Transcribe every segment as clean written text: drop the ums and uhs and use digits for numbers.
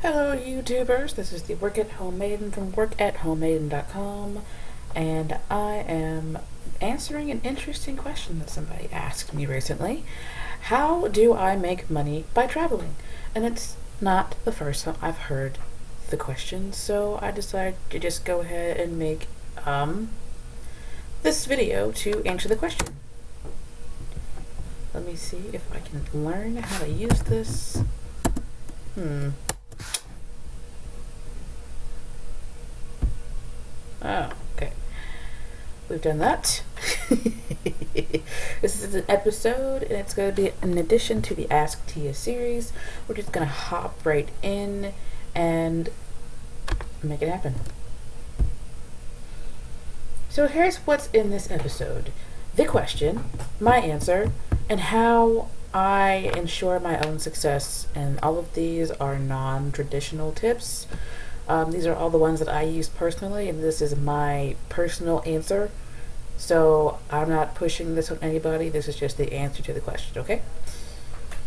Hello YouTubers, this is the Work at Home Maiden from workathomemaiden.com, and I am answering an interesting question that somebody asked me recently. How do I make money by traveling? And it's not the first time I've heard the question, so I decided to just go ahead and make this video to answer the question. Let me see if I can learn how to use this. Oh, okay. We've done that. This is an episode, and it's going to be in addition to the Ask Tieya series. We're just going to hop right in and make it happen. So here's what's in this episode. The question, my answer, and how I ensure my own success. And all of these are non-traditional tips. These are all the ones that I use personally, and this is my personal answer. So I'm not pushing this on anybody. This is just the answer to the question, okay?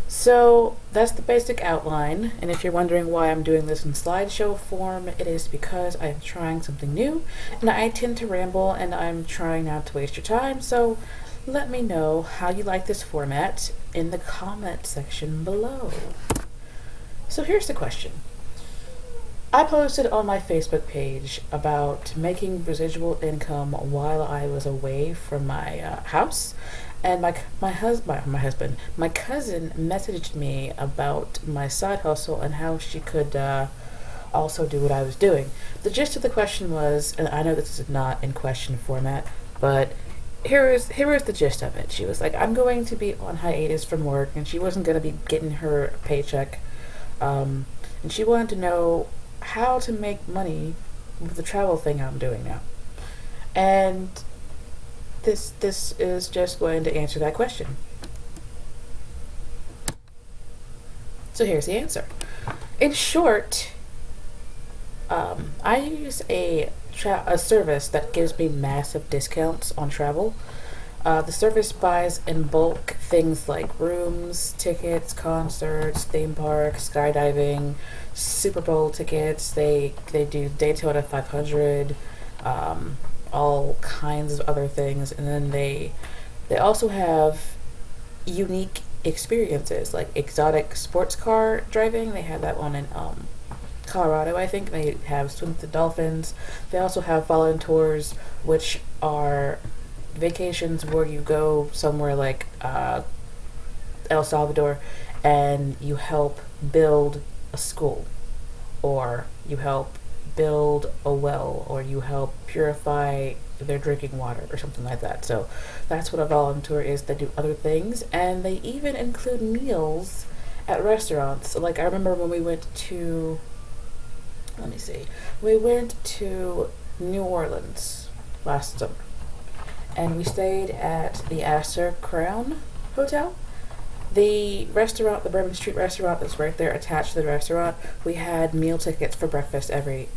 So that's the basic outline, and if you're wondering why I'm doing this in slideshow form, it is because I'm trying something new, and I tend to ramble, and I'm trying not to waste your time, so let me know how you like this format in the comment section below. So here's the question. I posted on my Facebook page about making residual income while I was away from my house, and my cousin messaged me about my side hustle and how she could also do what I was doing. The gist of the question was, and I know this is not in question format, but here is the gist of it. She was like, I'm going to be on hiatus from work, and she wasn't going to be getting her paycheck, and she wanted to know how to make money with the travel thing I'm doing now. And this is just going to answer that question. So here's the answer. In short, I use a service that gives me massive discounts on travel. The service buys in bulk things like rooms, tickets, concerts, theme parks, skydiving, Super Bowl tickets. They do Daytona 500, all kinds of other things, and then they also have unique experiences like exotic sports car driving. They have that one in Colorado, I think. They have swim with the dolphins. They also have voluntours, which are vacations where you go somewhere like El Salvador and you help build a school, or you help build a well, or you help purify their drinking water or something like that. So that's what a volunteer is. They do other things, and they even include meals at restaurants. Like I remember when we went to New Orleans last summer, and we stayed at the Astor Crown Hotel. The restaurant, the Bourbon Street restaurant that's right there attached to the restaurant, we had meal tickets for breakfast every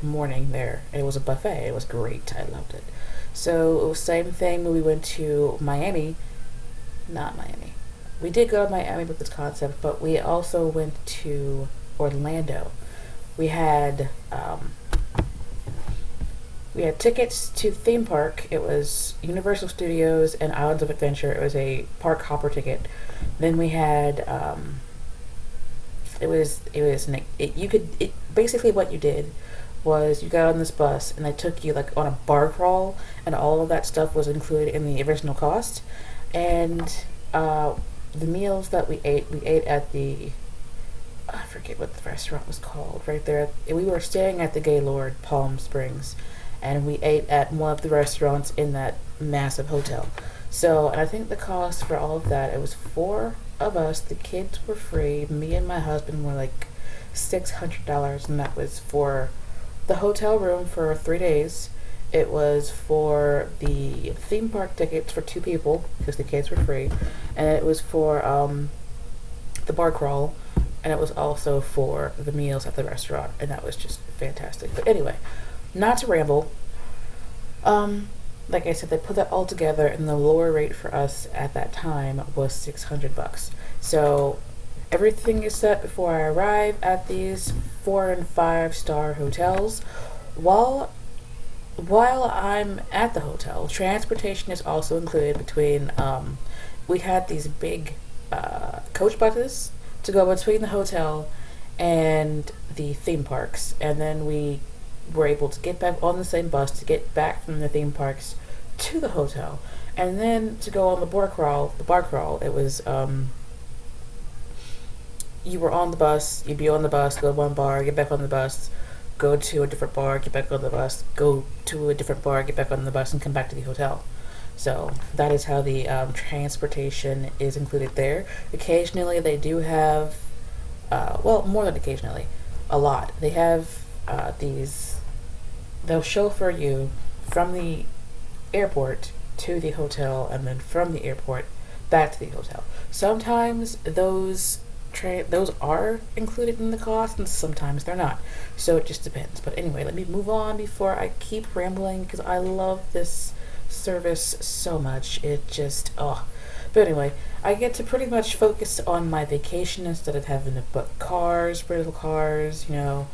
morning there. It was a buffet. It was great. I loved it. So it was the same thing when we went to Miami. Not Miami. We did go to Miami with this concept, but we also went to Orlando. We had tickets to theme park. It was Universal Studios and Islands of Adventure. It was a park hopper ticket. Then we had basically what you did was you got on this bus and they took you like on a bar crawl, and all of that stuff was included in the original cost. And the meals that we ate at the, I forget what the restaurant was called, right there. We were staying at the Gaylord Palm Springs, and we ate at one of the restaurants in that massive hotel. So, and I think the cost for all of that, it was 4 of us. The kids were free. Me and my husband were like $600, and that was for the hotel room for 3 days. It was for the theme park tickets for 2 people because the kids were free, and it was for the bar crawl, and it was also for the meals at the restaurant, and that was just fantastic. But anyway, not to ramble, like I said, they put that all together, and the lower rate for us at that time was $600. So Everything is set before I arrive at these 4 and 5 star hotels. While while I'm at the hotel, transportation is also included between. We had these big coach buses to go between the hotel and the theme parks, and then we were able to get back on the same bus to get back from the theme parks to the hotel, and then to go on the bar crawl. The bar crawl. It was you were on the bus, you'd be on the bus, go to one bar, get back on the bus, go to a different bar, get back on the bus, go to a different bar, get back on the bus, and come back to the hotel. So that is how the transportation is included there. Occasionally, they do have, well, more than occasionally, a lot. They have these, they'll chauffeur you from the airport to the hotel and then from the airport back to the hotel. Sometimes those are included in the cost and sometimes they're not. So it just depends. But anyway, let me move on before I keep rambling because I love this service so much. It just but anyway, I get to pretty much focus on my vacation instead of having to book rental cars, how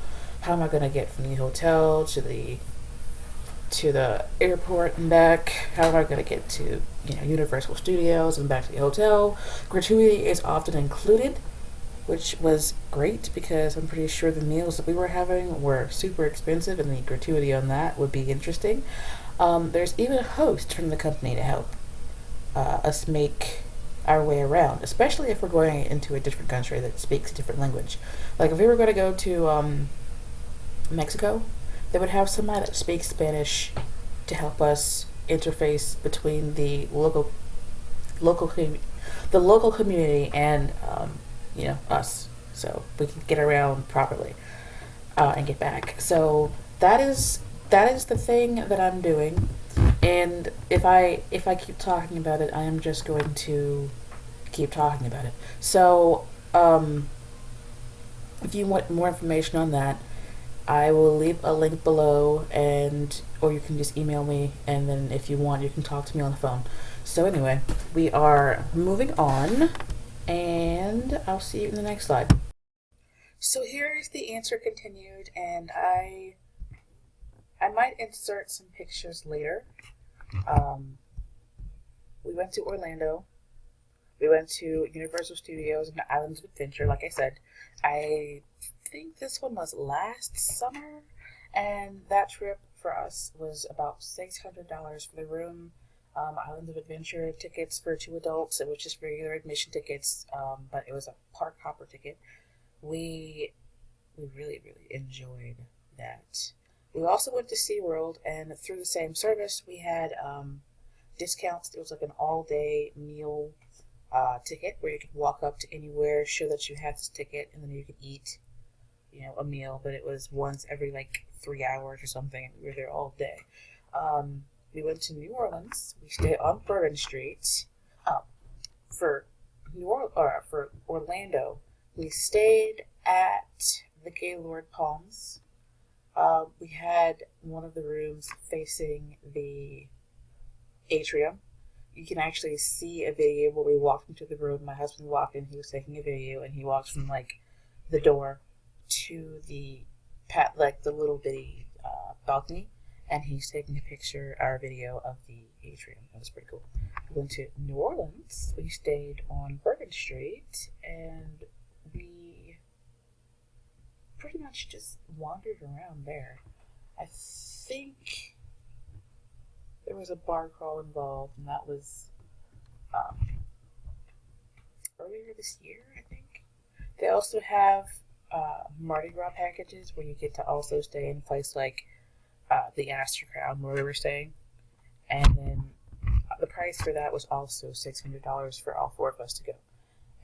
am I gonna get from the hotel to the airport and back? How am I going to get to Universal Studios and back to the hotel? Gratuity is often included, which was great because I'm pretty sure the meals that we were having were super expensive, and the gratuity on that would be interesting. There's even a host from the company to help us make our way around, especially if we're going into a different country that speaks a different language. Like if we were going to go to Mexico, they would have somebody that speaks Spanish to help us interface between local the local community and us, so we can get around properly and get back. So that is the thing that I'm doing, and if I keep talking about it, I am just going to keep talking about it. So if you want more information on that, I will leave a link below, or you can just email me, and then if you want, you can talk to me on the phone. So anyway, we are moving on, and I'll see you in the next slide. So here is the answer continued, and I might insert some pictures later. We went to Orlando. We went to Universal Studios and Islands of Adventure, like I said. I think this one was last summer, and that trip for us was about $600 for the room. Islands of Adventure tickets for 2 adults. It was just regular admission tickets, but it was a park hopper ticket. We really, really enjoyed that. We also went to SeaWorld, and through the same service, we had discounts. It was like an all-day meal ticket where you could walk up to anywhere, show that you had this ticket, and then you could eat a meal, but it was once every 3 hours or something. We were there all day. We went to New Orleans. We stayed on Bourbon Street. For for Orlando, we stayed at the Gaylord Palms. We had one of the rooms facing the atrium. You can actually see a video where we walked into the room. My husband walked in. He was taking a video, and he walks from the door to the the little bitty balcony, and he's taking a picture or a video of the atrium. That was pretty cool. We went to New Orleans. We stayed on Bourbon Street, and we pretty much just wandered around there. I think there was a bar crawl involved, and that was earlier this year, I think. They also have Mardi Gras packages where you get to also stay in a place like the Astor Crown where we were staying, and then the price for that was also $600 for all 4 of us to go,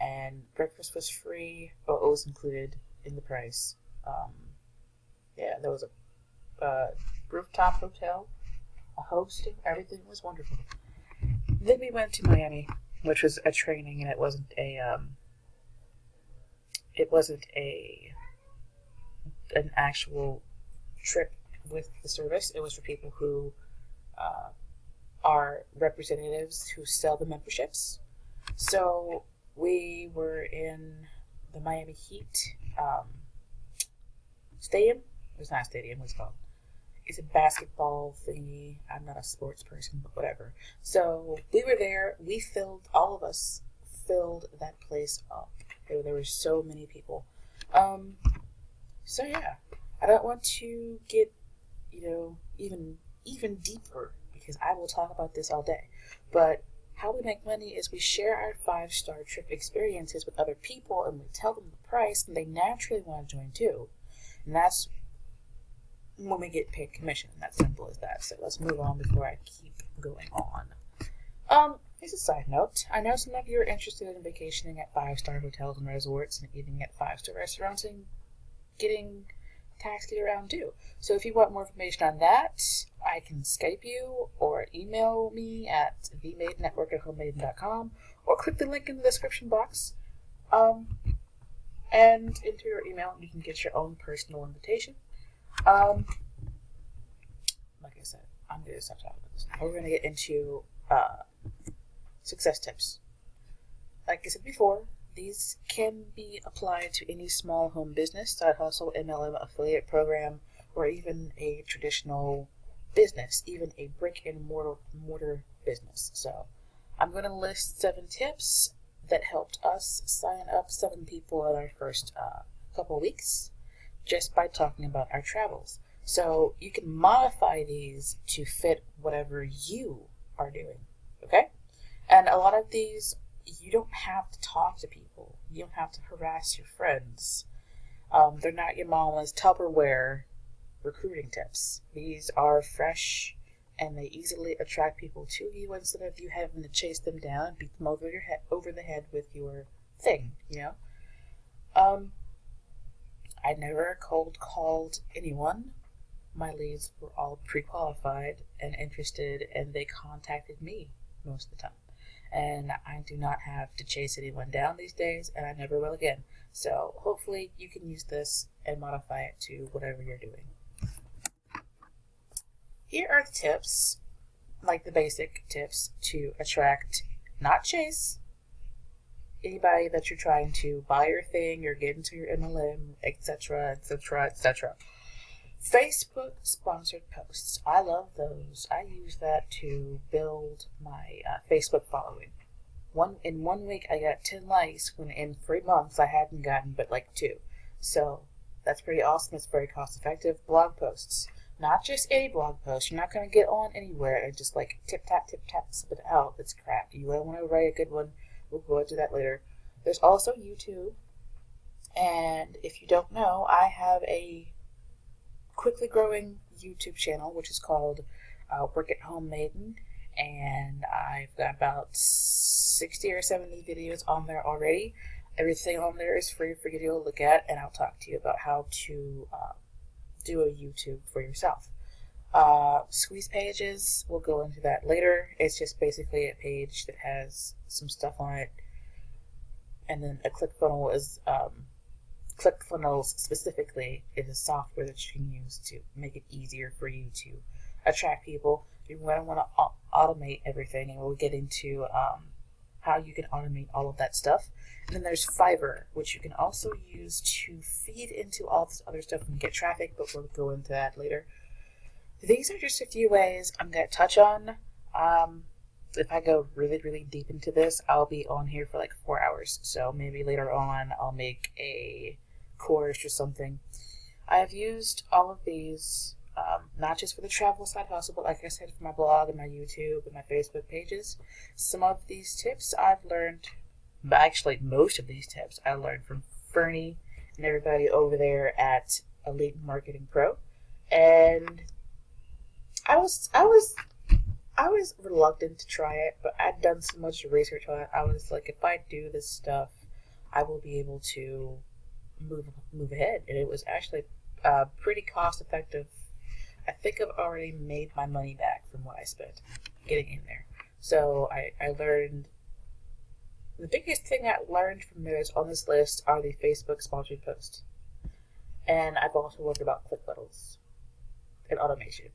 and breakfast was free, but it was included in the price. There was a rooftop hotel, a host, everything was wonderful. Then we went to Miami, which was a training, and it wasn't an actual trip with the service. It was for people who are representatives who sell the memberships. So we were in the Miami Heat stadium. It's not a stadium. What's it called? It's a basketball thingy. I'm not a sports person, but whatever. So we were there. All of us filled that place up. There were so many people. So yeah, I don't want to get, even deeper because I will talk about this all day. But how we make money is we share our 5-star trip experiences with other people and we tell them the price and they naturally want to join too. And that's when we get paid commission. That's simple as that. So let's move on before I keep going on. Here's a side note. I know some of you are interested in vacationing at 5-star hotels and resorts and eating at 5-star restaurants and getting taxed around too. So if you want more information on that, I can Skype you or email me at themaidennetwork@homemaiden.com or click the link in the description box. And into your email, you can get your own personal invitation. Like I said, I'm going to stop talking about this. Now we're going to get into success tips. Like I said before, these can be applied to any small home business, side hustle, MLM, affiliate program, or even a traditional business, even a brick and mortar business. So I'm going to list 7 tips that helped us sign up 7 people in our first couple weeks just by talking about our travels. So you can modify these to fit whatever you are doing, okay? And a lot of these, you don't have to talk to people. You don't have to harass your friends. They're not your mama's Tupperware recruiting tips. These are fresh and they easily attract people to you instead of you having to chase them down and beat them over the head with your thing, I never cold called anyone. My leads were all pre-qualified and interested, and they contacted me most of the time. And I do not have to chase anyone down these days, and I never will again. So hopefully you can use this and modify it to whatever you're doing. Here are the tips, like the basic tips to attract, not chase, anybody that you're trying to buy your thing or get into your MLM, etc., etc., etc. Facebook sponsored posts. I love those. I use that to build my Facebook following. In 1 week, I got 10 likes when in 3 months I hadn't gotten but like 2. So that's pretty awesome. It's very cost effective. Blog posts. Not just any blog post. You're not going to get on anywhere and just like tip tap, spit it out. It's crap. You want to write a good one. We'll go into that later. There's also YouTube. And if you don't know, I have a quickly growing YouTube channel, which is called Work at Home Maiden. And I've got about 60 or 70 videos on there already. Everything on there is free for you to look at. And I'll talk to you about how to do a YouTube for yourself. Squeeze pages, we'll go into that later. It's just basically a page that has some stuff on it, and then a ClickFunnel is ClickFunnels specifically is a software that you can use to make it easier for you to attract people. You're going to want to automate everything, and we'll get into how you can automate all of that stuff. And then there's Fiverr, which you can also use to feed into all this other stuff and get traffic, but we'll go into that later. These are just a few ways I'm going to touch on. If I go really, really deep into this, I'll be on here for like 4 hours. So maybe later on I'll make a course or something. I've used all of these, not just for the travel side hustle, but like I said, for my blog and my YouTube and my Facebook pages. Some of these tips I've learned, actually most of these tips I learned from Fernie and everybody over there at Elite Marketing Pro. And I was reluctant to try it, but I'd done so much research on it. I was like, if I do this stuff, I will be able to move ahead. And it was actually pretty cost effective. I think I've already made my money back from what I spent getting in there. So I learned, the biggest thing I learned from those on this list are the Facebook sponsored posts. And I've also learned about ClickFunnels and automation.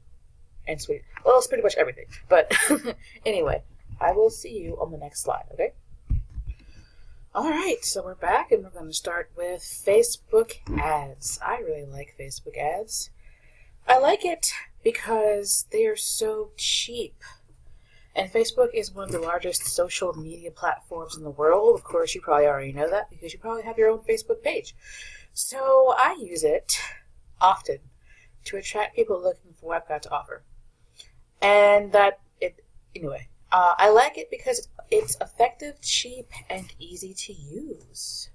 And sweet. Well, it's pretty much everything. But anyway, I will see you on the next slide, okay? All right, so we're back and we're going to start with Facebook ads. I really like Facebook ads. I like it because they are so cheap. And Facebook is one of the largest social media platforms in the world. Of course, you probably already know that because you probably have your own Facebook page. So I use it often to attract people looking for what I've got to offer. And I like it because it's effective, cheap, and easy to use.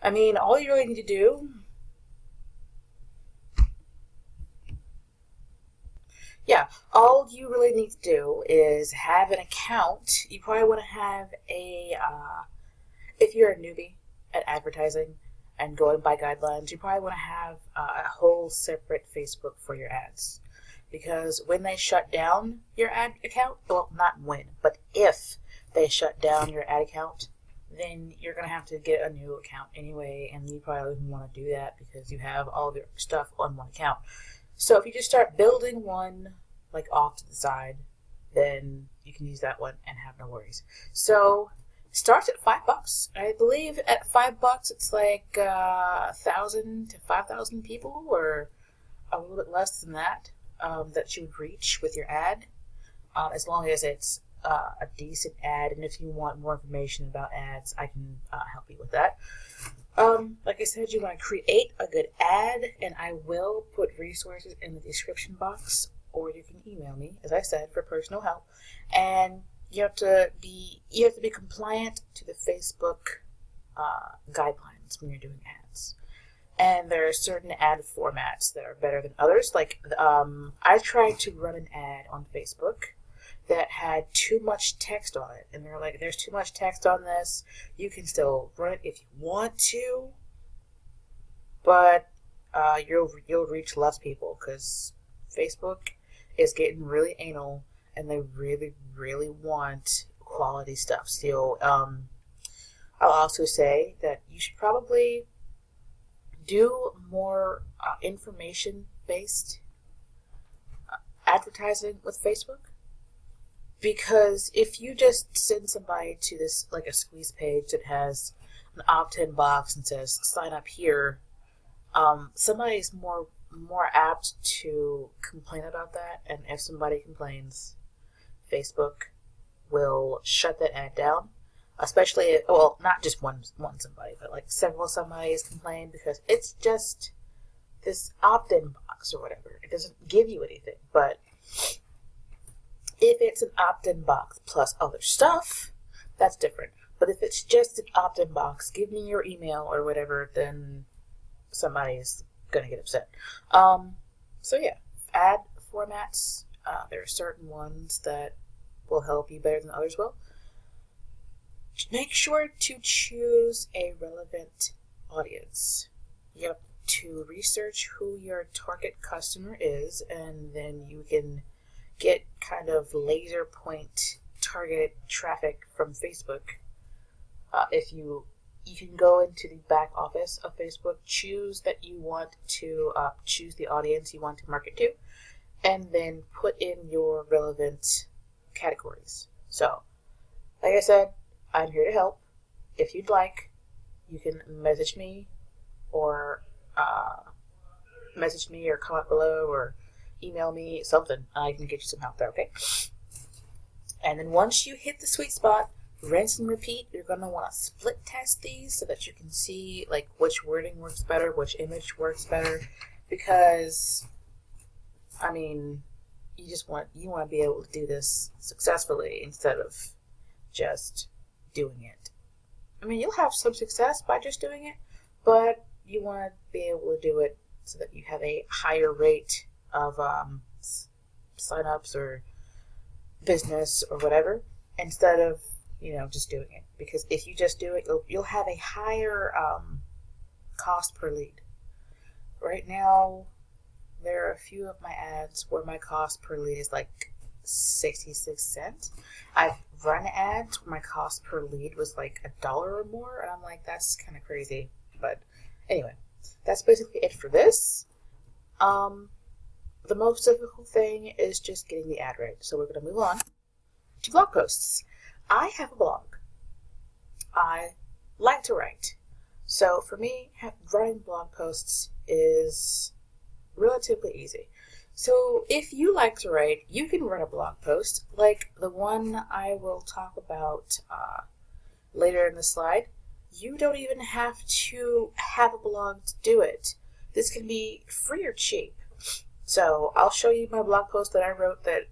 I mean, all you really need to do, all you really need to do is have an account. You probably want to have if you're a newbie at advertising and going by guidelines, you probably want to have a whole separate Facebook for your ads. Because when they shut down your ad account, well, not when, but if they shut down your ad account, then you're going to have to get a new account anyway, and you probably wouldn't want to do that because you have all of your stuff on one account. So if you just start building one, like off to the side, then you can use that one and have no worries. So starts at $5. I believe at $5 it's like 1,000 to 5,000 people, or a little bit less than that. That you would reach with your ad, as long as it's a decent ad. And if you want more information about ads, I can help you with that. Like I said, you want to create a good ad, and I will put resources in the description box, or you can email me, as I said, for personal help. And you have to be compliant to the Facebook guidelines when you're doing ads. And there are certain ad formats that are better than others. Like, I tried to run an ad on Facebook that had too much text on it. And they're like, there's too much text on this. You can still run it if you want to, but you'll reach less people because Facebook is getting really anal and they really, really want quality stuff. So I'll also say that you should probably do more information-based advertising with Facebook, because if you just send somebody to this, like a squeeze page that has an opt-in box and says sign up here, somebody's more apt to complain about that. And if somebody complains, Facebook will shut that ad down. Especially, well, not just one somebody, but like several somebodies complain because it's just this opt-in box or whatever. It doesn't give you anything. But if it's an opt-in box plus other stuff, that's different. But if it's just an opt-in box, give me your email or whatever, then somebody's going to get upset. So yeah, ad formats, there are certain ones that will help you better than others will. Make sure to choose a relevant audience. You have to research who your target customer is, and then you can get kind of laser point targeted traffic from Facebook. If you can go into the back office of Facebook, choose that you want to choose the audience you want to market to, and then put in your relevant categories. So, like I said, I'm here to help. If you'd like, you can message me or comment below or email me something. I can get you some help there, okay? And then once you hit the sweet spot, rinse and repeat. You're going to want to split test these so that you can see like which wording works better, which image works better, because I mean, you want to be able to do this successfully instead of just doing it. I mean, you'll have some success by just doing it, but you want to be able to do it so that you have a higher rate of sign-ups or business or whatever, instead of just doing it. Because if you just do it, you'll have a higher cost per lead. Right now, there are a few of my ads where my cost per lead is like 66 cents. I've run ads where my cost per lead was like $1 or more, and I'm like, that's kind of crazy. But anyway, that's basically it for this. The most difficult thing is just getting the ad right. So we're going to move on to blog posts. I have a blog. I like to write. So for me, writing blog posts is relatively easy. So if you like to write, you can write a blog post like the one I will talk about later in the slide. You don't even have to have a blog to do it. This can be free or cheap. So I'll show you my blog post that I wrote that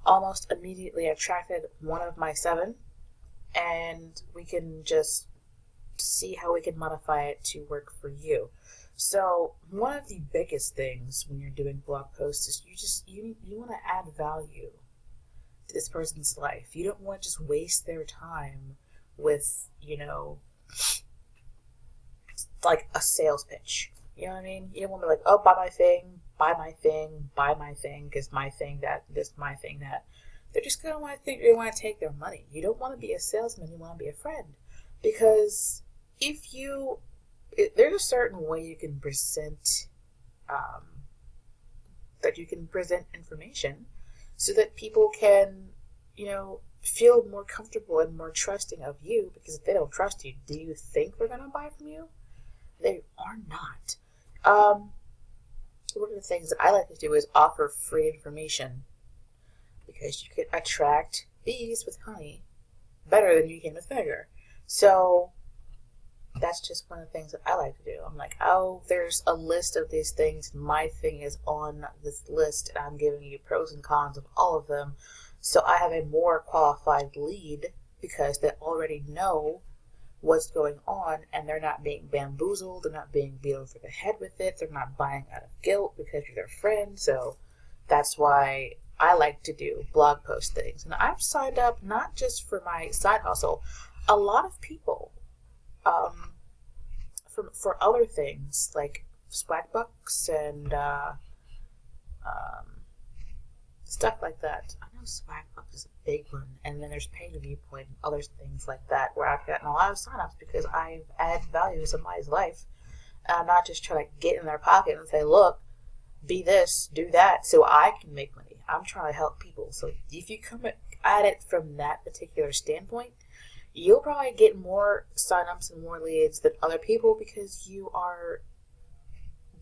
almost immediately attracted one of my 7, and we can just see how we can modify it to work for you. So one of the biggest things when you're doing blog posts is you want to add value to this person's life. You don't want to just waste their time with, like a sales pitch. You know what I mean? You don't want to be like, oh, buy my thing, buy my thing, buy my thing, because my thing that, this, my thing that. They're just going to want to think they want to take their money. You don't want to be a salesman, you want to be a friend. Because there's a certain way you can present, information so that people can, feel more comfortable and more trusting of you. Because if they don't trust you, do you think they're going to buy from you? They are not. One of the things that I like to do is offer free information, because you can attract bees with honey better than you can with vinegar. So that's just one of the things that I like to do. I'm like, oh, there's a list of these things. My thing is on this list, and I'm giving you pros and cons of all of them. So I have a more qualified lead because they already know what's going on, and they're not being bamboozled. They're not being beat over the head with it. They're not buying out of guilt because you're their friend. So that's why I like to do blog post things. And I've signed up not just for my side hustle. A lot of people for other things like Swagbucks and stuff like that. I know Swagbucks is a big one, and then there's Paid Viewpoint and other things like that where I've gotten a lot of signups because I've added value to somebody's life. And I'm not just trying to get in their pocket and say, look, be this, do that, so I can make money. I'm trying to help people. So if you come at it from that particular standpoint, you'll probably get more signups and more leads than other people because you are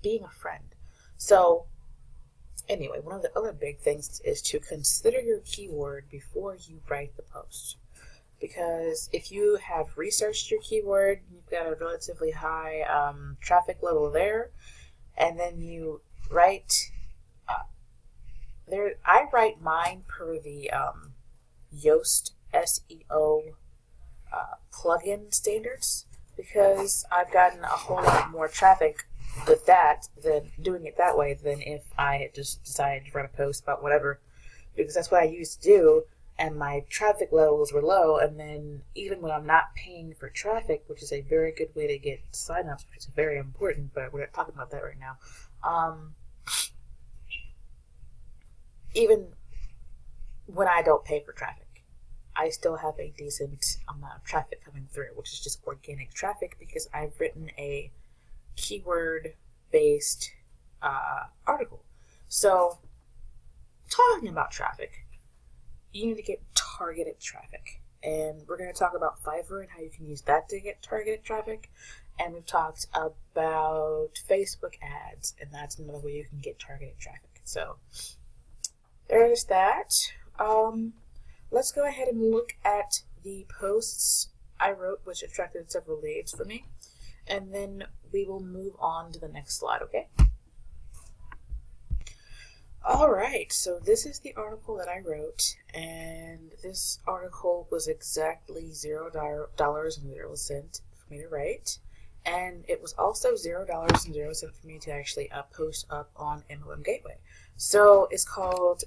being a friend. So anyway, one of the other big things is to consider your keyword before you write the post. Because if you have researched your keyword, you've got a relatively high traffic level there, and then you write I write mine per the Yoast SEO plugin standards, because I've gotten a whole lot more traffic with that than doing it that way than if I had just decided to write a post about whatever, because that's what I used to do, and my traffic levels were low. And then even when I'm not paying for traffic, which is a very good way to get signups, which is very important, but we're not talking about that right now. Even when I don't pay for traffic, I still have a decent amount of traffic coming through, which is just organic traffic because I've written a keyword-based article. So, talking about traffic, you need to get targeted traffic. And we're going to talk about Fiverr and how you can use that to get targeted traffic. And we've talked about Facebook ads, and that's another way you can get targeted traffic. So, there's that. Let's go ahead and look at the posts I wrote, which attracted several leads for me. And then we will move on to the next slide, okay? Alright, so this is the article that I wrote, and this article was exactly $0.00 for me to write. And it was also $0.00 for me to actually post up on MLM Gateway. So it's called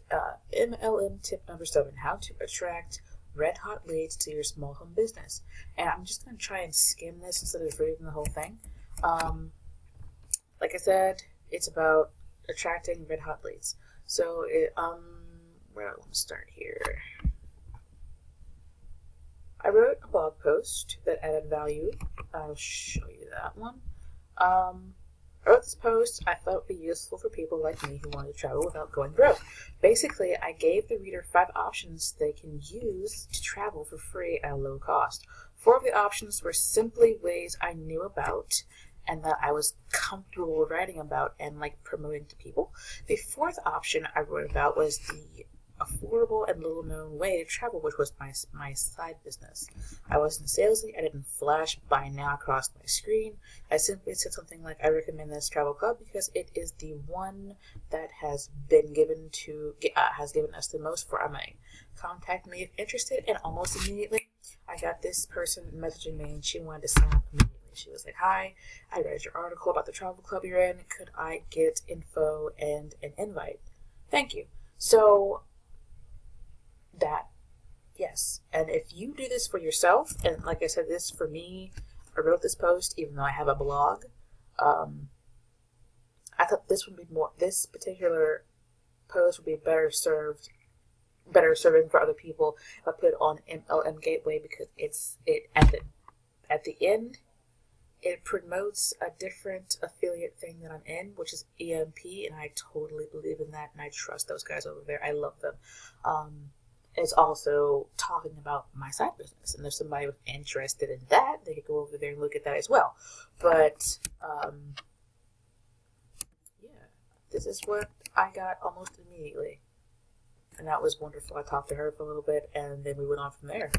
MLM Tip Number 7, How to Attract Red Hot Leads to Your Small Home Business. And I'm just going to try and skim this instead of reading the whole thing. Like I said, it's about attracting red hot leads. So, where do I want to start here? I wrote a blog post that added value. I'll show you that one. I wrote this post I thought would be useful for people like me who want to travel without going broke. Basically, I gave the reader 5 options they can use to travel for free at a low cost. 4 of the options were simply ways I knew about and that I was comfortable writing about and like promoting to people. The 4th option I wrote about was the affordable and little known way to travel, which was my side business. I wasn't salesy, I didn't flash buy now across my screen. I simply said something like, I recommend this travel club because it is the one that has given us the most for our money. Contact me if interested, and almost immediately I got this person messaging me and she wanted to sign up immediately. She was like, hi, I read your article about the travel club you're in. Could I get info and an invite? Thank you. So that, yes. And if you do this for yourself, and like I said, this for me, I wrote this post even though I have a blog. I thought this particular post would be better serving for other people if I put it on MLM Gateway, because at the end it promotes a different affiliate thing that I'm in, which is EMP, and I totally believe in that, and I trust those guys over there. I love them. It's also talking about my side business, and if somebody was interested in that, they could go over there and look at that as well. But yeah, this is what I got almost immediately, and that was wonderful. I talked to her for a little bit, and then we went on from there.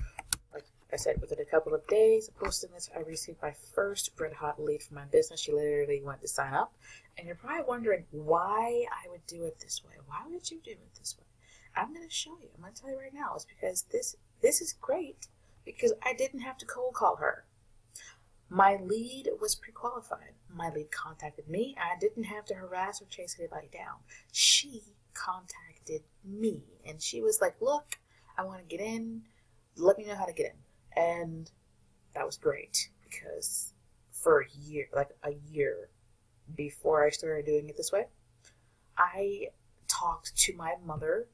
Like I said, within a couple of days of posting this, I received my first red hot lead for my business. She literally went to sign up, and you're probably wondering why I would do it this way. Why would you do it this way? I'm going to show you. I'm going to tell you right now. It's because this is great, because I didn't have to cold call her. My lead was pre-qualified. My lead contacted me. I didn't have to harass or chase anybody down. She contacted me, and she was like, look, I want to get in. Let me know how to get in. And that was great, because for a year before I started doing it this way, I talked to my mother,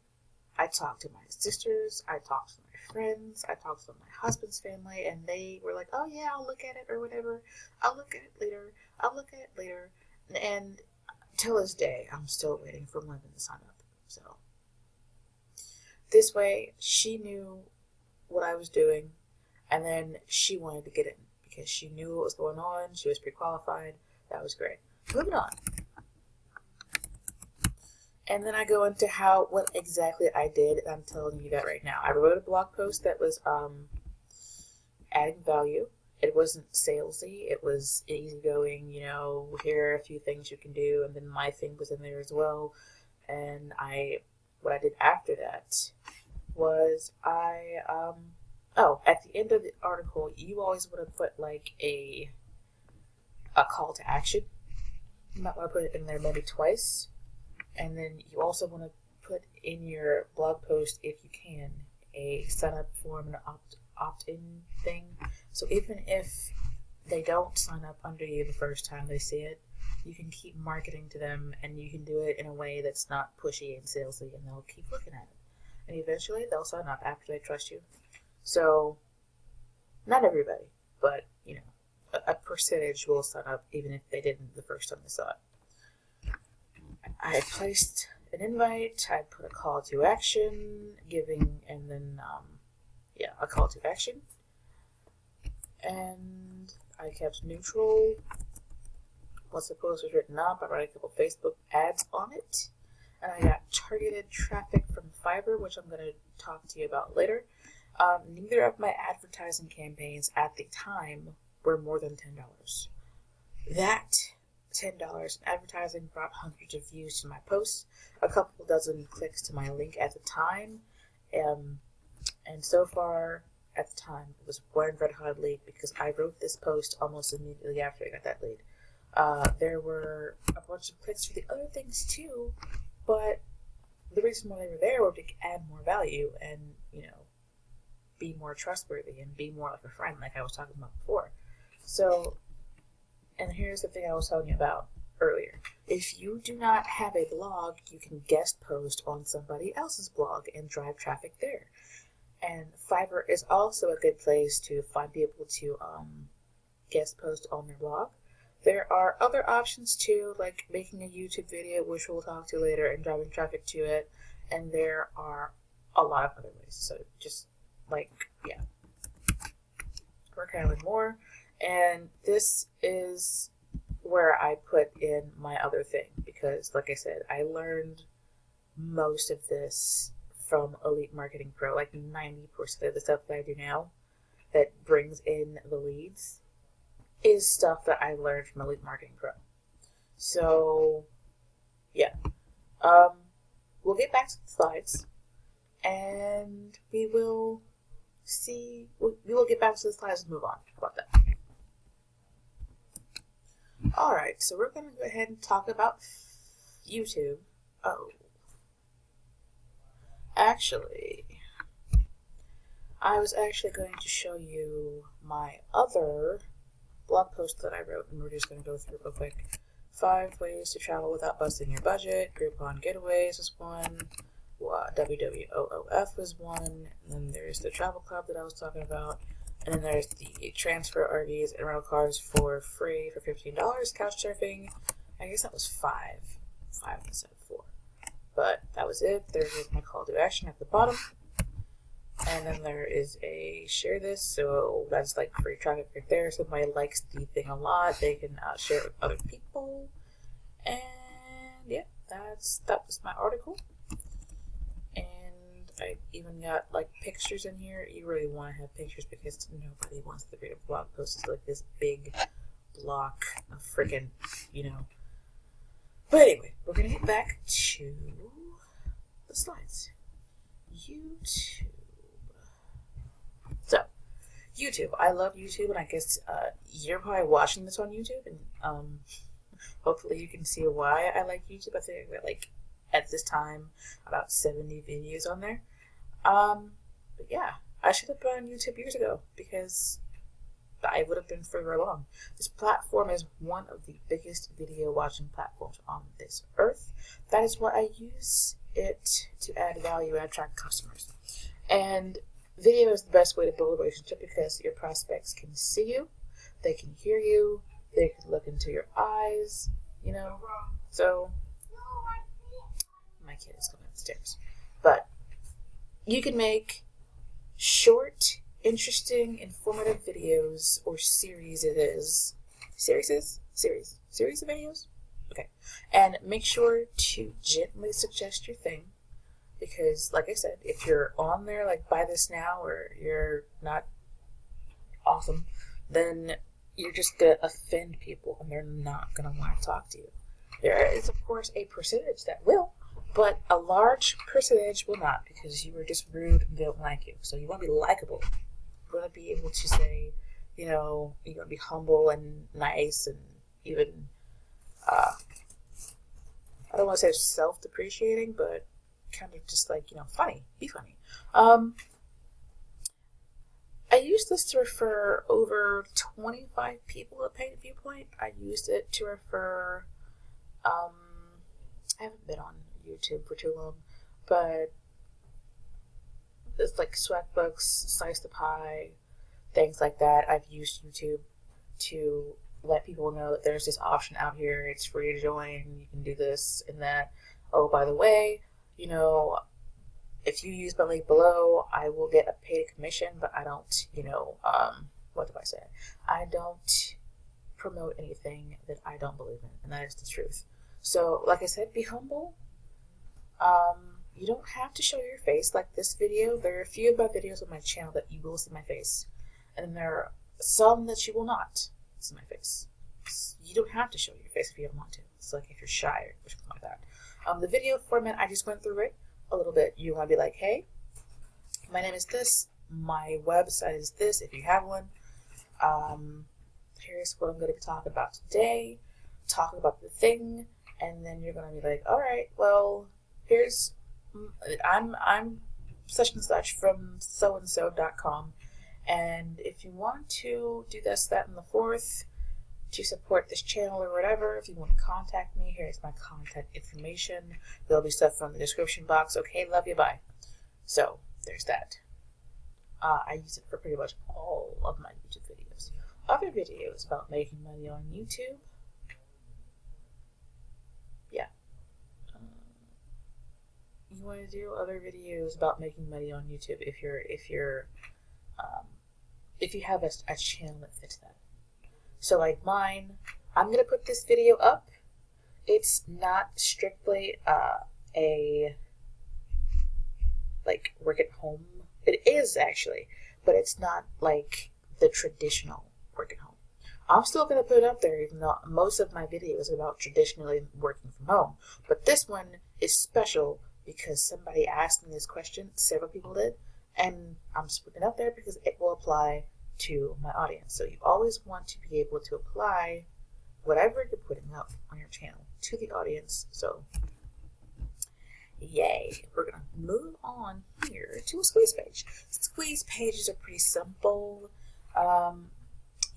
I talked to my sisters, I talked to my friends, I talked to my husband's family, and they were like, oh yeah, I'll look at it or whatever. I'll look at it later. And till this day, I'm still waiting for London to sign up. So this way, she knew what I was doing, and then she wanted to get in because she knew what was going on. She was pre-qualified. That was great. Moving on. And then I go into what exactly I did. I'm telling you that right now. I wrote a blog post that was adding value. It wasn't salesy. It was easygoing, here are a few things you can do, and then my thing was in there as well. And what I did after that was at the end of the article, you always want to put like a call to action. You might want to put it in there maybe twice. And then you also want to put in your blog post, if you can, a sign up form and opt-in thing. So even if they don't sign up under you the first time they see it, you can keep marketing to them, and you can do it in a way that's not pushy and salesy, and they'll keep looking at it. And eventually they'll sign up after they trust you. So not everybody, but a percentage will sign up even if they didn't the first time they saw it. I placed an invite, I put a call to action, a call to action, and I kept neutral. Once the post was written up, I ran a couple Facebook ads on it, and I got targeted traffic from Fiverr, which I'm going to talk to you about later. Neither of my advertising campaigns at the time were more than $10. That $10 in advertising brought hundreds of views to my posts, a couple dozen clicks to my link at the time, and so far at the time it was one red hot lead, because I wrote this post almost immediately after I got that lead. There were a bunch of clicks for the other things too, but the reason why they were there was to add more value and be more trustworthy and be more like a friend, like I was talking about before. So, and here's the thing I was telling you about earlier. If you do not have a blog, you can guest post on somebody else's blog and drive traffic there. And Fiverr is also a good place to find people to guest post on their blog. There are other options too, like making a YouTube video, which we'll talk to later, and driving traffic to it. And there are a lot of other ways. So just working on it more, and this is where I put in my other thing, because like I said, I learned most of this from Elite Marketing Pro. Like 90% of the stuff that I do now that brings in the leads is stuff that I learned from Elite Marketing Pro. So yeah, we'll get back to the slides, and we will get back to the slides and move on. How about that? Alright, so we're going to go ahead and talk about YouTube. Oh. Actually, I was actually going to show you my other blog post that I wrote, and we're just going to go through it real quick. 5 ways to travel without busting your budget. Groupon Getaways was one. WWOOF was one. And then there's the travel club that I was talking about. And then there's the transfer RVs and rental cars for free for $15. Couch surfing. I guess that was 5. 5 instead of 4. But that was it. There's my call to action at the bottom. And then there is a share this. So that's like free traffic right there. So if somebody likes the thing a lot, they can share it with other people. And yeah, that was my article. And I even got like pictures in here. You really want to have pictures because nobody wants to read a blog post. It's like this big block of freaking, But anyway, we're going to get back to the slides. YouTube. So, YouTube. I love YouTube, and I guess you're probably watching this on YouTube, and hopefully you can see why I like YouTube. I think I got like, at this time, about 70 videos on there. But yeah, I should have been on YouTube years ago, because I would have been further along. This platform is one of the biggest video watching platforms on this earth. That is why I use it to add value and attract customers. And video is the best way to build a relationship, because your prospects can see you, they can hear you, they can look into your eyes, So, my kid is coming upstairs. But you can make short, interesting, informative videos, or series it is. Series of videos? Okay. And make sure to gently suggest your thing, because like I said, if you're on there like buy this now, or you're not awesome, then you're just going to offend people, and they're not going to want to talk to you. There is, of course, a percentage that will, but a large percentage will not, because you are just rude and they don't like you. So you want to be likable. You want to be able to say, you want to be humble and nice, and even, I don't want to say self-depreciating, but kind of just like, funny. Be funny. I used this to refer over 25 people at Paid Viewpoint. I used it to refer, I haven't been on YouTube for too long, but it's like swag books, Slice the Pie, things like that. I've used YouTube to let people know that there's this option out here. It's free to join. You can do this and that. Oh, by the way, if you use my link below, I will get a paid commission, but I don't, what do I say? I don't promote anything that I don't believe in, and that is the truth. So, like I said, be humble. You don't have to show your face like this video. There are a few of my videos on my channel that you will see my face, and then there are some that you will not see my face. You don't have to show your face if you don't want to. It's like if you're shy or something like that. The video format, I just went through it a little bit. You want to be like, hey, my name is this, my website is this, if you have one. Here's what I'm going to be talking about today, talking about the thing, and then you're going to be like, all right, well, I'm such and such from soandso.com, and if you want to do this, that, and the fourth to support this channel or whatever, if you want to contact me, here's my contact information. There'll be stuff from the description box. Okay, love you, bye. So, there's that. I use it for pretty much all of my YouTube videos. Other videos about making money on YouTube. Yeah. You want to do other videos about making money on YouTube if you're if you have a channel that fits that. So like mine, I'm going to put this video up. It's not strictly a like work at home. It is actually, but it's not like the traditional work at home. I'm still going to put it up there, even though most of my videos are about traditionally working from home. But this one is special because somebody asked me this question, several people did, and I'm just putting it up there because it will apply to my audience. So you always want to be able to apply whatever you're putting up on your channel to the audience. So yay, we're going to move on here to a squeeze page. Squeeze pages are pretty simple.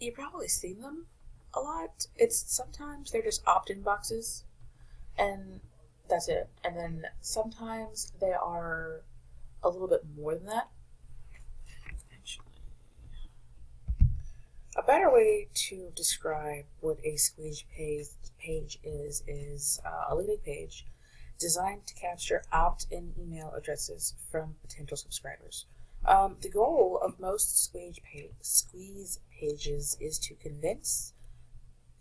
You've probably seen them a lot. Sometimes they're just opt-in boxes, and that's it. And then sometimes they are a little bit more than that. Actually, a better way to describe what a squeeze page is a landing page designed to capture opt-in email addresses from potential subscribers. The goal of most squeeze pages is to convince,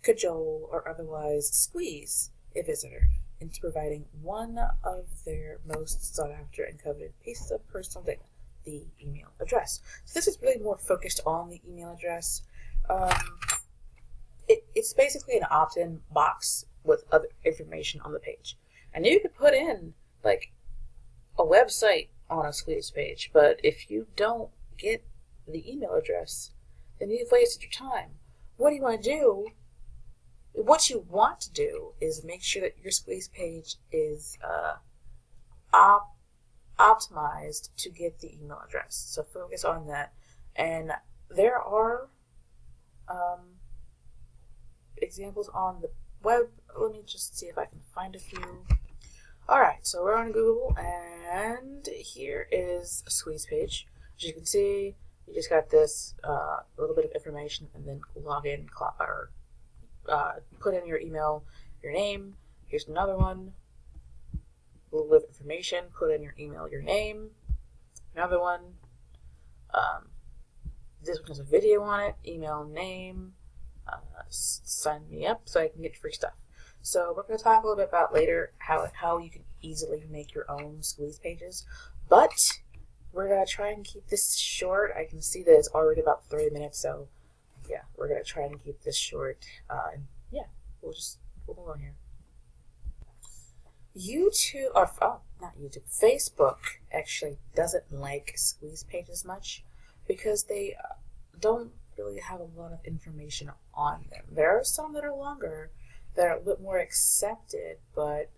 cajole, or otherwise squeeze a visitor into providing one of their most sought after and coveted pieces of personal data, the email address. So this is really more focused on the email address. It's basically an opt-in box with other information on the page. And you could put in like a website on a squeeze page, but if you don't get the email address, then you've wasted your time. What you want to do is make sure that your squeeze page is optimized to get the email address. So focus on that. And there are examples on the web. Let me just see if I can find a few. Alright, so we're on Google, and here is a squeeze page. As you can see, you just got this little bit of information, and then log in, or put in your email, your name. Here's another one. A little bit of information, put in your email, your name. Another one. This one has a video on it, email, name. Sign me up so I can get free stuff. So we're going to talk a little bit about later how you can easily make your own squeeze pages, but we're going to try and keep this short. I can see that it's already about 30 minutes, so yeah, we're going to try and keep this short. And yeah, we'll move on here. Facebook actually doesn't like squeeze pages much because they don't really have a lot of information on them. There are some that are longer, that are a bit more accepted, but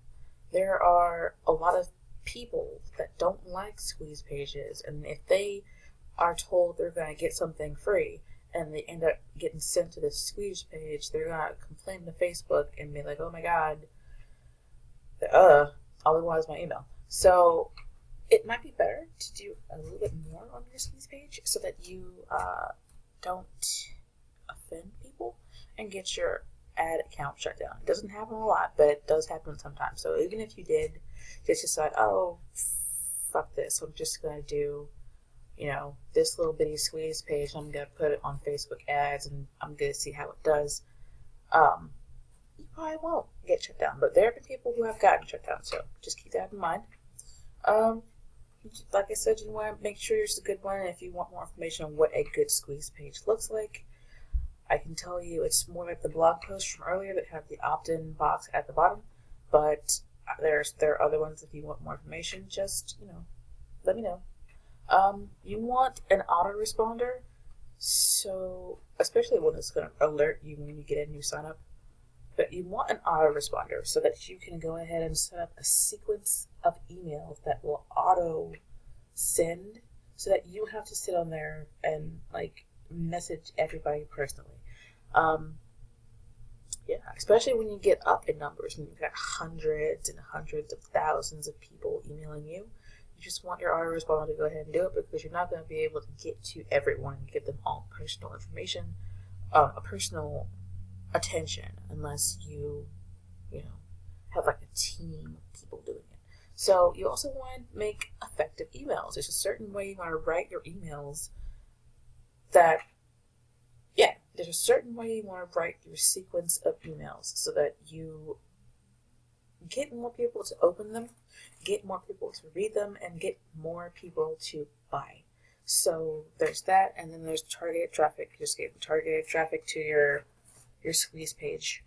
there are a lot of people that don't like squeeze pages, and if they are told they're going to get something free and they end up getting sent to this squeeze page, they're going to complain to Facebook and be like, oh my god, all they want is my email. So it might be better to do a little bit more on your squeeze page so that you don't offend people and get your ad account shut down. It doesn't happen a lot, but it does happen sometimes. So even if you did just decide, oh, fuck this, I'm just going to do, this little bitty squeeze page, I'm going to put it on Facebook ads, and I'm going to see how it does, you probably won't get shut down. But there have been people who have gotten shut down, so just keep that in mind. Like I said, you want to make sure it's a good one, and if you want more information on what a good squeeze page looks like, I can tell you it's more like the blog post from earlier that have the opt-in box at the bottom, but there are other ones. If you want more information, just, let me know. You want an autoresponder, so especially one that's going to alert you when you get a new sign up, but you want an autoresponder so that you can go ahead and set up a sequence of emails that will auto send, so that you have to sit on there and message everybody personally. Yeah, especially when you get up in numbers and you've got hundreds and hundreds of thousands of people emailing you. You just want your autoresponder to go ahead and do it, because you're not going to be able to get to everyone and give them all personal information, a personal attention, unless you have a team of people doing it. So you also want to make effective emails. There's a certain way you want to write your emails that, yeah, there's a certain way you want to write your sequence of emails so that you get more people to open them, get more people to read them, and get more people to buy. So there's that, and then there's targeted traffic. Just get targeted traffic to your squeeze page.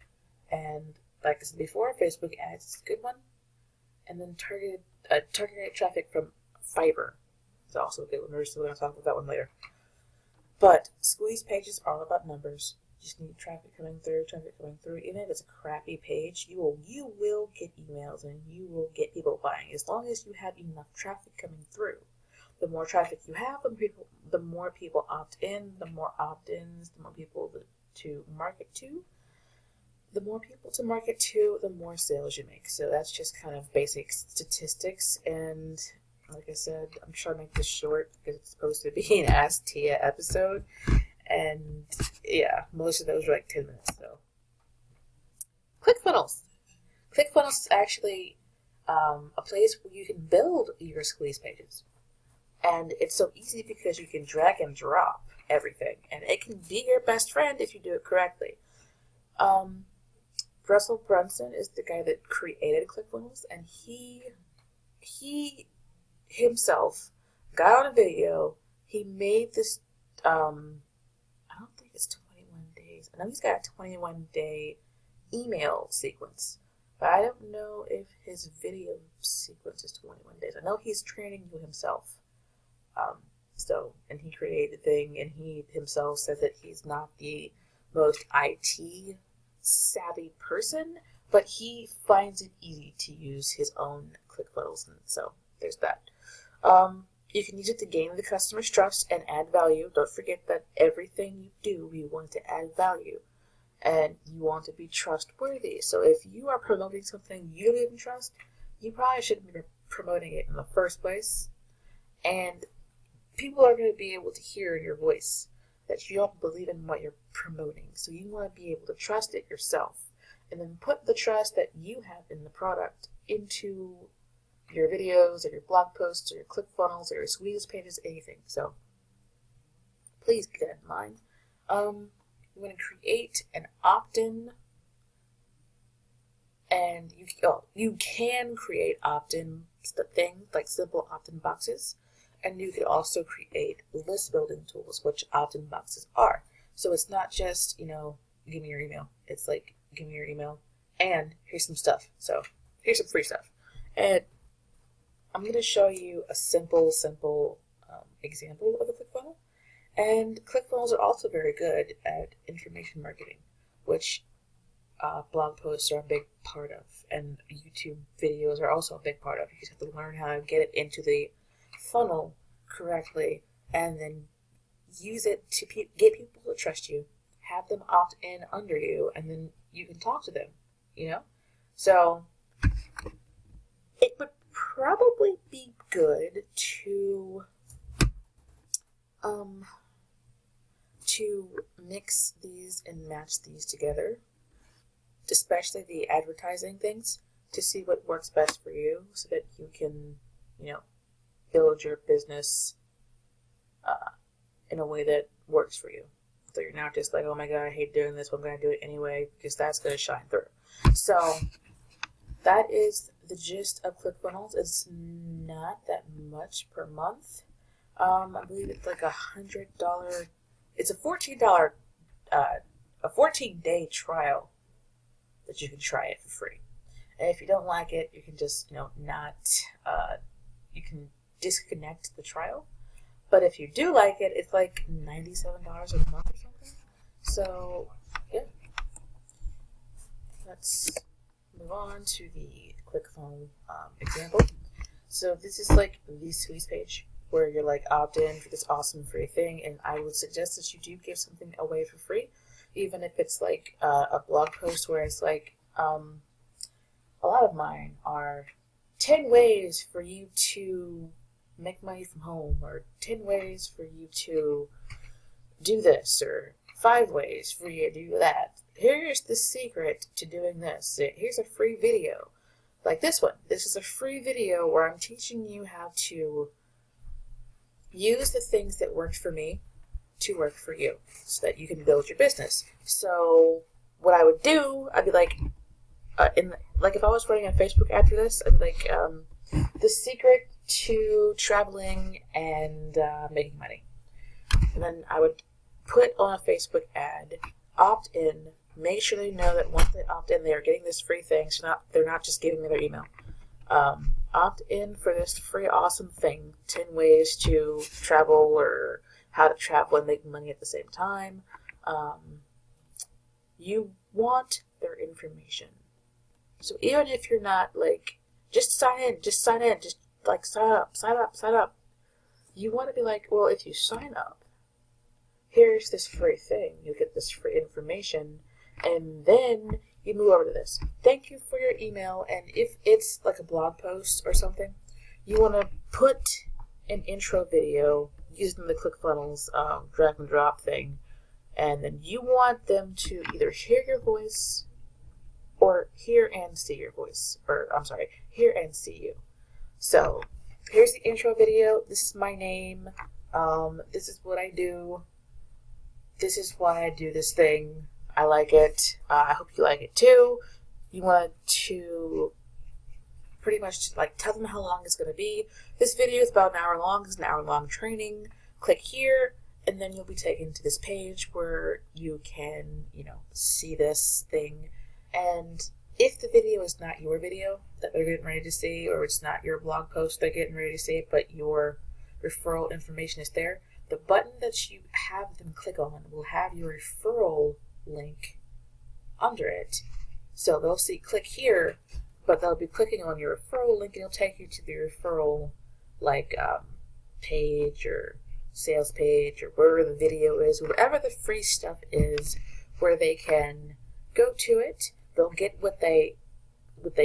And like I said before, Facebook ads is a good one. And then targeted traffic from Fiverr is also a good one. We're still going to talk about that one later. But squeeze pages are all about numbers. You just need traffic coming through. Even if it's a crappy page, you will get emails and you will get people buying as long as you have enough traffic coming through. The more traffic you have, the more people opt in. The more opt-ins, the more people to market to. The more people to market to, the more sales you make. So that's just kind of basic statistics. And like I said, I'm trying to make this short because it's supposed to be an Ask Tieya episode. And yeah, most of those are like 10 minutes. So ClickFunnels. ClickFunnels is actually a place where you can build your squeeze pages. And it's so easy because you can drag and drop everything. And it can be your best friend if you do it correctly. Russell Brunson is the guy that created ClickFunnels, and he himself got on a video. He made this, I don't think it's 21 days. I know he's got a 21-day email sequence, but I don't know if his video sequence is 21 days. I know he's training you himself. And he created the thing, and he himself said that he's not the most IT savvy person, but he finds it easy to use his own ClickFunnels, and so there's that. You can use it to gain the customer's trust and add value. Don't forget that everything you do, you want to add value, and you want to be trustworthy. So if you are promoting something you don't even trust, you probably shouldn't be promoting it in the first place, and people are going to be able to hear in your voice that you don't believe in what you're promoting. So you want to be able to trust it yourself, and then put the trust that you have in the product into your videos or your blog posts or your ClickFunnels or your squeeze pages, anything. So please keep that in mind. You want to create an opt-in, and you can create opt-in things like simple opt-in boxes. And you could also create list building tools, which opt-in boxes are. So it's not just, give me your email. It's like, give me your email, and here's some stuff. So here's some free stuff. And I'm going to show you a simple example of a ClickFunnel. And ClickFunnels are also very good at information marketing, which blog posts are a big part of. And YouTube videos are also a big part of. You just have to learn how to get it into the funnel correctly, and then use it to get people to trust you, have them opt in under you, and then you can talk to them, So it would probably be good to mix these and match these together, especially the advertising things, to see what works best for you so that you can, build your business in a way that works for you. So you're not just like, oh my god, I hate doing this, but I'm going to do it anyway, because that's going to shine through. So that is the gist of ClickFunnels. It's not that much per month. I believe it's like $100. It's a $14, a 14-day trial that you can try it for free. And if you don't like it, you can just, you can disconnect the trial. But if you do like it, it's like $97 a month or something. So, yeah. Let's move on to the ClickFunnels example. So this is like the squeeze page where you're like opt in for this awesome free thing, and I would suggest that you do give something away for free, even if it's like a blog post where it's like a lot of mine are 10 ways for you to make money from home, or 10 ways for you to do this, or 5 ways for you to do that. Here's the secret to doing this. Here's a free video. Like this one. This is a free video where I'm teaching you how to use the things that worked for me to work for you so that you can build your business. So what I would do, I'd be like, if I was running a Facebook ad for this, I'd be like, the secret to traveling and making money. And then I would put on a Facebook ad, opt in, make sure they know that once they opt in, they are getting this free thing. So they're not just giving me their email. Opt in for this free awesome thing, 10 ways to travel or how to travel and make money at the same time. You want their information. So even if you're not like, just sign in, just like sign up. You want to be like, well, if you sign up, here's this free thing. You get this free information, and then you move over to this. Thank you for your email, and if it's like a blog post or something, you want to put an intro video using the ClickFunnels drag and drop thing, and then you want them to either hear your voice or hear and see your voice, or I'm sorry, hear and see you. So here's the intro video. This is my name. This is what I do. This is why I do this thing. I like it. I hope you like it too. You want to pretty much like tell them how long it's going to be. This video is about an hour long. It's an hour-long training. Click here, and then you'll be taken to this page where you can, see this thing. And if the video is not your video that they're getting ready to see, or it's not your blog post they're getting ready to see, but your referral information is there, the button that you have them click on will have your referral link under it. So they'll see click here, but they'll be clicking on your referral link, and it'll take you to the referral page or sales page or wherever the video is, wherever the free stuff is, where they can go to it. They'll get what they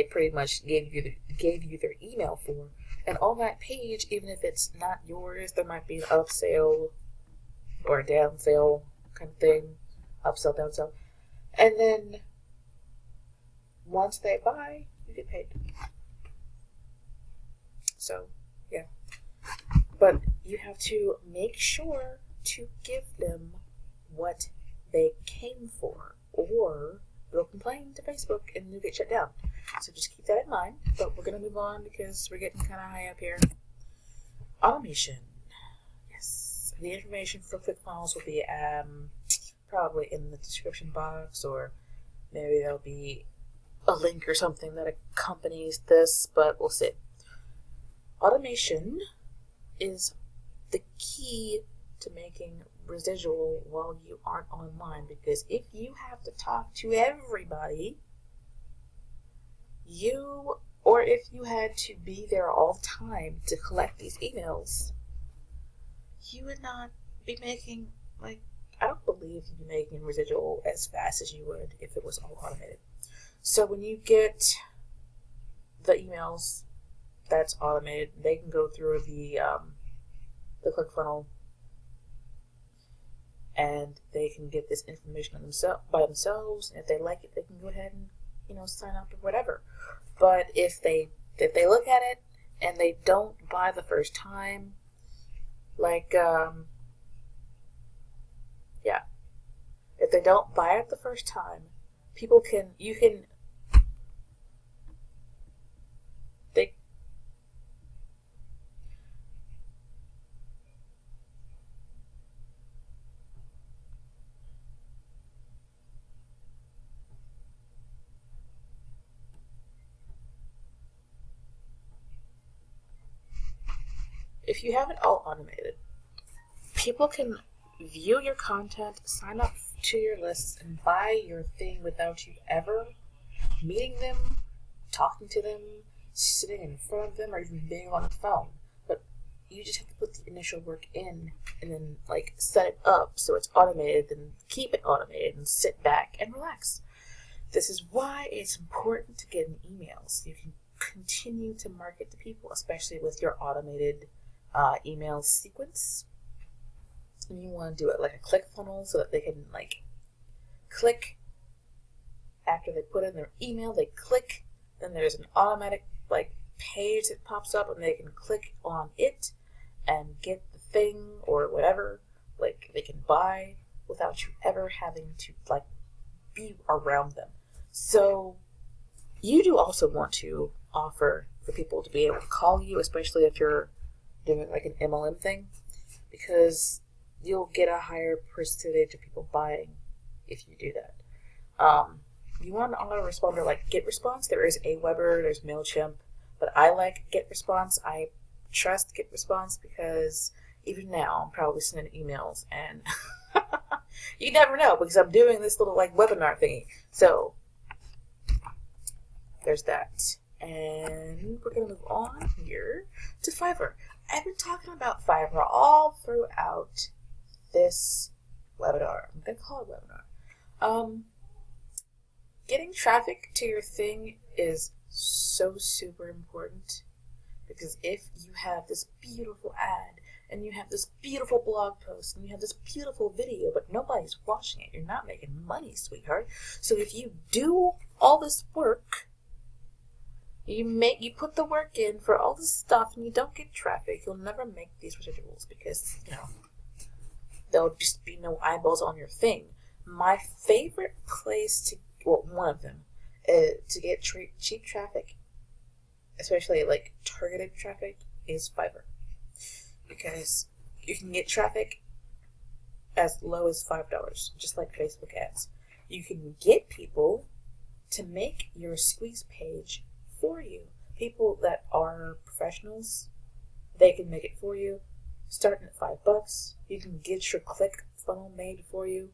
pretty much gave you their email for, and on that page, even if it's not yours, there might be an up sale or a down sale kind of thing, upsell, downsell, and then once they buy, you get paid. So yeah, but you have to make sure to give them what they came for, or they'll complain to Facebook and you'll get shut down. So just keep that in mind. But we're going to move on because we're getting kind of high up here. Automation. Yes. The information for ClickFunnels will be probably in the description box, or maybe there'll be a link or something that accompanies this, but we'll see. Automation is the key to making residual while you aren't online, because if you have to talk to everybody, or if you had to be there all the time to collect these emails, you would not be making, I don't believe you'd be making residual as fast as you would if it was all automated. So when you get the emails that's automated, they can go through the ClickFunnel, and they can get this information by themselves. And if they like it, they can go ahead and sign up or whatever. But if they look at it and they don't buy the first time, if they don't buy it the first time, if you have it all automated, people can view your content, sign up to your lists, and buy your thing without you ever meeting them, talking to them, sitting in front of them, or even being on the phone. But you just have to put the initial work in, and then set it up so it's automated, and keep it automated, and sit back and relax. This is why it's important to get an email so you can continue to market to people, especially with your automated email sequence. And you want to do it like a ClickFunnels so that they can click after they put in their email. They click, then there's an automatic page that pops up, and they can click on it and get the thing or whatever Like, they can buy without you ever having to, like, be around them. So you do also want to offer for people to be able to call you, especially if you're doing like an MLM thing, because you'll get a higher percentage of people buying if you do that. You want an autoresponder like GetResponse. There is aweber, there's MailChimp, but I like GetResponse. I trust GetResponse because even now I'm probably sending emails and you never know because I'm doing this little like webinar thingy. So there's that. And we're going to move on here to Fiverr. I've been talking about Fiverr all throughout this webinar. I'm going to call it webinar. Getting traffic to your thing is so super important because if you have this beautiful ad and you have this beautiful blog post and you have this beautiful video but nobody's watching it, you're not making money, sweetheart. So if you do all this work, you put the work in for all this stuff and you don't get traffic, you'll never make these residuals because, there'll just be no eyeballs on your thing. My favorite place one of them, to get cheap traffic, especially like targeted traffic, is Fiverr. Because you can get traffic as low as $5, just like Facebook ads. You can get people to make your squeeze page for you. People that are professionals, they can make it for you. Starting at $5, you can get your ClickFunnels made for you.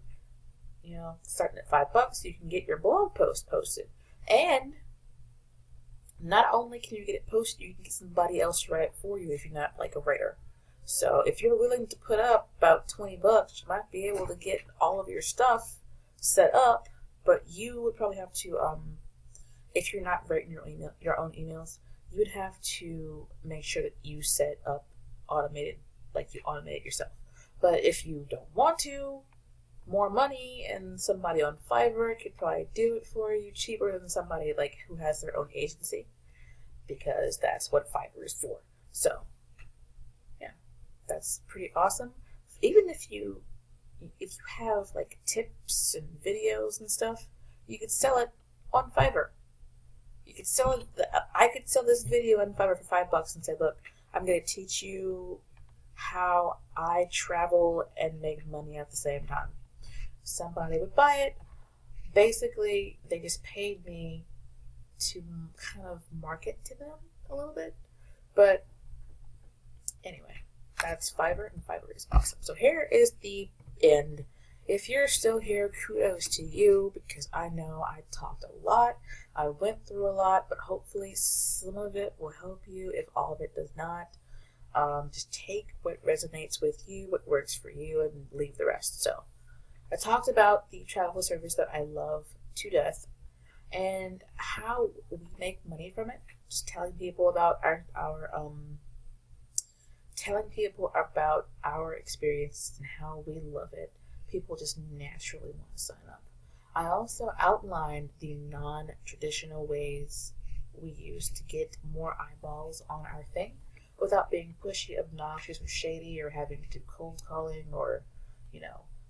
Starting at $5, you can get your blog post posted. And not only can you get it posted, you can get somebody else to write it for you if you're not like a writer. So if you're willing to put up about $20, you might be able to get all of your stuff set up, but you would probably have to, if you're not writing your own emails, you would have to make sure that you set up automated, like you automate it yourself. But if you don't want to, more money, and somebody on Fiverr could probably do it for you cheaper than somebody like who has their own agency, because that's what Fiverr is for. So yeah, that's pretty awesome. Even if you have like tips and videos and stuff, you could sell it on Fiverr. You could sell it. I could sell this video on Fiverr for $5 and say, look, I'm going to teach you how I travel and make money at the same time. Somebody would buy it. Basically, they just paid me to kind of market to them a little bit. But anyway, that's Fiverr, and Fiverr is awesome. So here is the end. If you're still here, kudos to you, because I know I talked a lot. I went through a lot, but hopefully some of it will help you if all of it does not. Just take what resonates with you, what works for you, and leave the rest. So I talked about the travel service that I love to death and how we make money from it. Just telling people about our experience and how we love it. People just naturally want to sign up. I also outlined the non-traditional ways we use to get more eyeballs on our thing without being pushy, obnoxious, or shady, or having to do cold calling, or,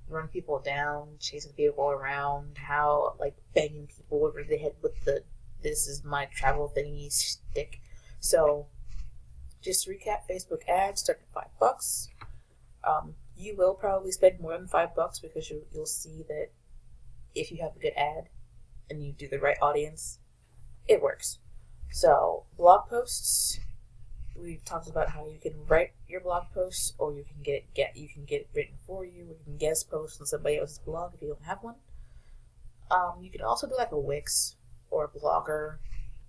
run people down, chasing people around, how, like, banging people over the head with the "this is my travel thingy" stick. So, just to recap, Facebook ads start at $5. You will probably spend more than $5 because you'll see that if you have a good ad and you do the right audience, it works. So, blog posts. We've talked about how you can write your blog posts, or you can get it written for you, or you can guest post on somebody else's blog if you don't have one. You can also do like a Wix or a Blogger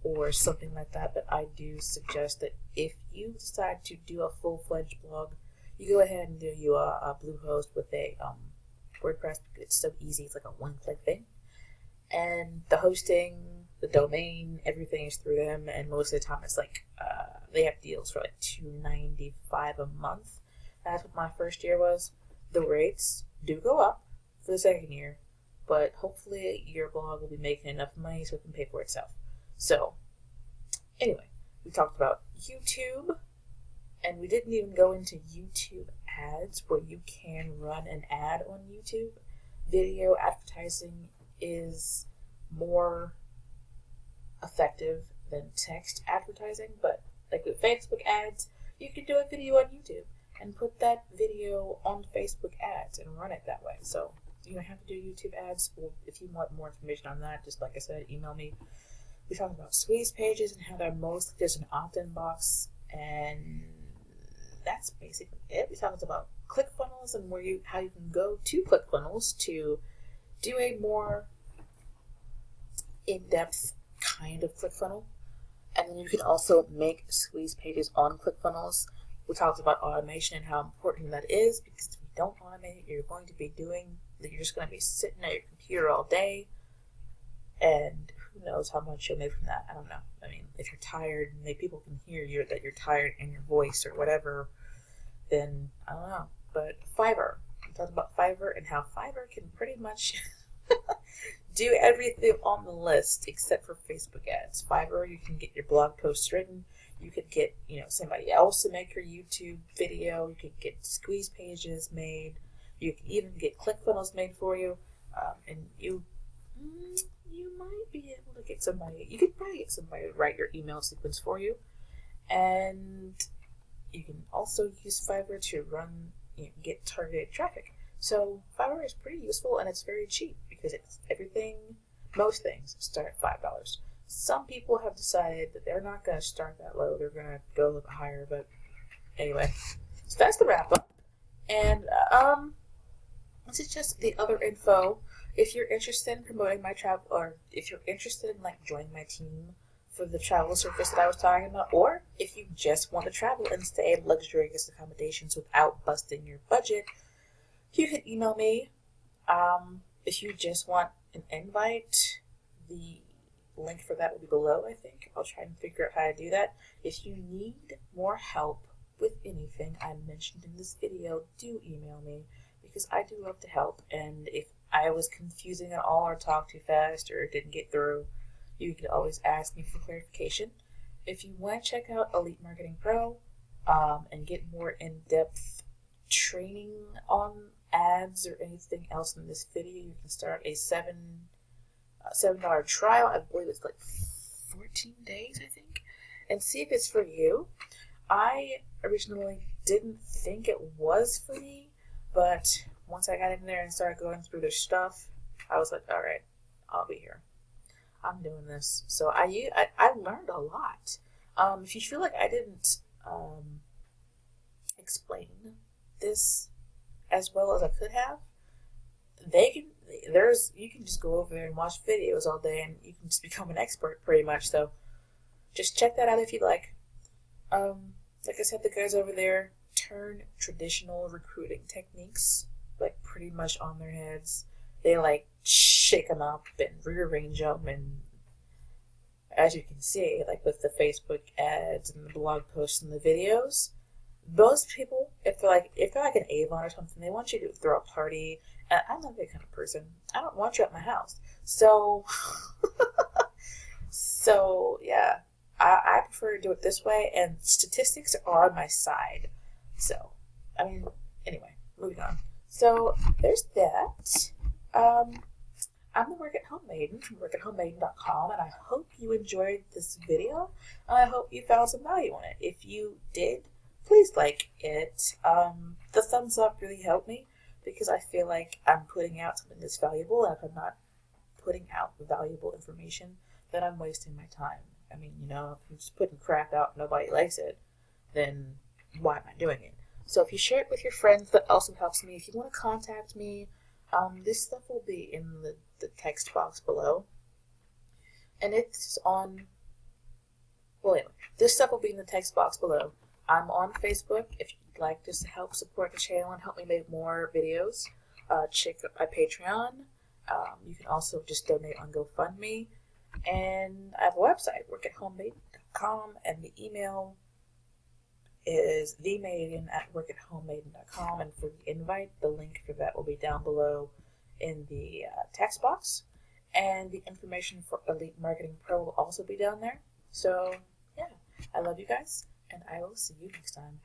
or something like that, but I do suggest that if you decide to do a full-fledged blog, you go ahead and do a Bluehost with a WordPress. It's so easy. It's like a one-click thing. And the hosting, the domain, everything is through them, and most of the time it's like they have deals for like $2.95 a month. That's what my first year was. The rates do go up for the second year, but hopefully your blog will be making enough money so it can pay for itself. So anyway, we talked about YouTube, and we didn't even go into YouTube ads where you can run an ad on YouTube. Video advertising is more effective than text advertising, but like with Facebook ads, you can do a video on YouTube and put that video on Facebook ads and run it that way. So you don't have to do YouTube ads. Well, if you want more information on that, just like I said, email me. We talked about squeeze pages and how they're mostly just an opt-in box, and that's basically it. We talked about ClickFunnels and how you can go to ClickFunnels to do a more in-depth kind of ClickFunnel, and then you can also make squeeze pages on ClickFunnels. We talked about automation and how important that is, because if you don't automate it, you're just going to be sitting at your computer all day, and who knows how much you'll make from that. I don't know. I mean, if you're tired and people can hear that you're tired in your voice or whatever, then I don't know. But Fiverr. We talked about Fiverr and how Fiverr can pretty much do everything on the list except for Facebook ads. Fiverr, you can get your blog posts written. You could get, somebody else to make your YouTube video. You could get squeeze pages made. You can even get ClickFunnels made for you. And you might be able to get somebody. You could probably get somebody to write your email sequence for you. And you can also use Fiverr to get targeted traffic. So Fiverr is pretty useful, and it's very cheap because most things start at $5. Some people have decided that they're not going to start that low. They're going to go a little bit higher. But anyway, so that's the wrap up. And this is just the other info. If you're interested in promoting my travel, or if you're interested in joining my team for the travel service that I was talking about, or if you just want to travel and stay in luxurious accommodations without busting your budget, you can email me. If you just want an invite, the link for that will be below, I think. I'll try and figure out how to do that. If you need more help with anything I mentioned in this video, do email me, because I do love to help. And if I was confusing at all or talked too fast or didn't get through, you can always ask me for clarification. If you want to check out Elite Marketing Pro and get more in-depth training on ads or anything else in this video, you can start a $7 trial. I believe it's 14 days, I think, and see if it's for you. I originally didn't think it was for me, but once I got in there and started going through their stuff, I was like, all right, I'll be here. I'm doing this. So I learned a lot. If you feel like I didn't explain this as well as I could have, you can just go over there and watch videos all day, and you can just become an expert pretty much. So just check that out if you like. Like I said, the guys over there turn traditional recruiting techniques pretty much on their heads. They shake them up and rearrange them, and as you can see, with the Facebook ads and the blog posts and the videos, most people, if they're an Avon or something, they want you to throw a party. And I'm not that kind of person. I don't want you at my house. So, yeah, I prefer to do it this way, and statistics are on my side. So, anyway, moving on. So, there's that. I'm the Work at Home Maiden from workathomemaiden.com, and I hope you enjoyed this video, and I hope you found some value in it. If you did, please like it. The thumbs up really helped me, because I feel like I'm putting out something that's valuable, and if I'm not putting out valuable information, then I'm wasting my time. If I'm just putting crap out and nobody likes it, then why am I doing it? So if you share it with your friends, that also helps me. If you want to contact me, this stuff will be in the text box below. And it's on, this stuff will be in the text box below. I'm on Facebook. If you'd like just to help support the channel and help me make more videos, check out my Patreon. You can also just donate on GoFundMe. And I have a website, workathomemaiden.com, and the email is themaiden@workathomemaiden.com. And for the invite, the link for that will be down below in the text box. And the information for Elite Marketing Pro will also be down there. So, yeah, I love you guys, and I will see you next time.